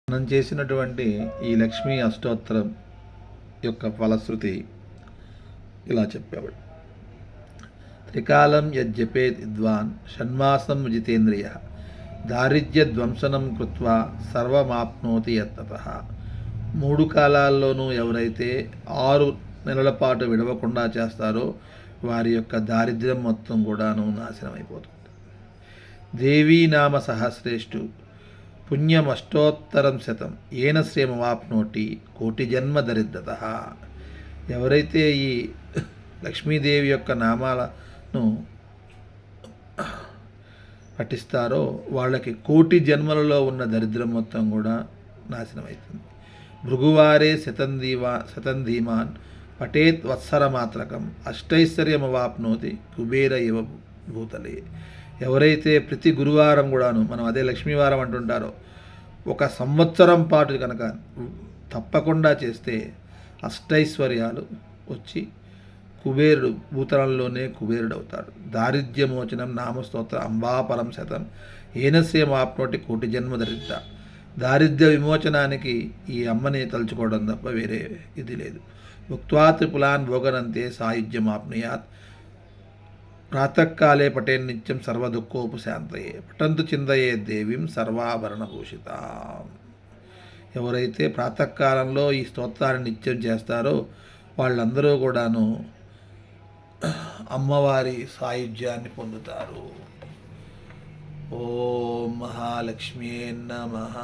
మనం చేసినటువంటి ఈ లక్ష్మీ అష్టోత్తరం యొక్క ఫలశ్రుతి ఇలా చెప్పేవాడు. త్రికాలం యజ్జపేత్ విద్వాన్ షణ్మాసం జితేంద్రియ దారిద్ర్య ధ్వంసనం కృత్వా సర్వమాప్నోతి యత్నతః. 3 కాలాల్లోనూ ఎవరైతే 6 నెలల పాటు విడవకుండా చేస్తారో వారి యొక్క దారిద్ర్యం మొత్తం కూడాను నాశనం అయిపోతుంది. దేవీ నామ సహస్రేష్టు పుణ్యమష్టోత్తరం శతం ఏన శ్రేమవాప్నోటి కోటి జన్మ దరిద్రత. ఎవరైతే ఈ లక్ష్మీదేవి యొక్క నామాలను పఠిస్తారో వాళ్ళకి కోటి జన్మలలో ఉన్న దరిద్రం మొత్తం కూడా నాశనం అవుతుంది. భృగువారే శతంధీమాన్ పఠేత్ వత్సరమాత్రకం అష్టైశ్వర్యమవాప్నోతి కుబేర ఇవ భూతలే. ఎవరైతే ప్రతి గురువారం కూడాను, మనం అదే లక్ష్మీవారం అంటుంటారో, 1 సంవత్సరం పాటు కనుక తప్పకుండా చేస్తే అష్టైశ్వర్యాలు వచ్చి కుబేరుడు భూతలంలోనే కుబేరుడు అవుతాడు. దారిద్ర్యమోచనం నామస్తోత్ర అంబాపరం శతం ఏనశ్రేమాప్నోటి కోటి జన్మ దరిద్ర. దారిద్ర్య విమోచనానికి ఈ అమ్మని తలుచుకోవడం తప్ప వేరే ఇది లేదు. భుక్త్వా త్రిపులాన్ భోగనంతే సాయుధ్యమాప్నుయాత్ ప్రాతకాలే పఠేన్ నిత్యం సర్వదుఃఖోపశాంతయే పఠంతు చింతయే దేవీం సర్వాభరణభూషిత. ఎవరైతే ప్రాతకాలంలో ఈ స్తోత్రాన్ని నిత్యం చేస్తారో వాళ్ళందరూ కూడాను అమ్మవారి సాయుధ్యాన్ని పొందుతారు. ఓం మహాలక్ష్మీ నమః.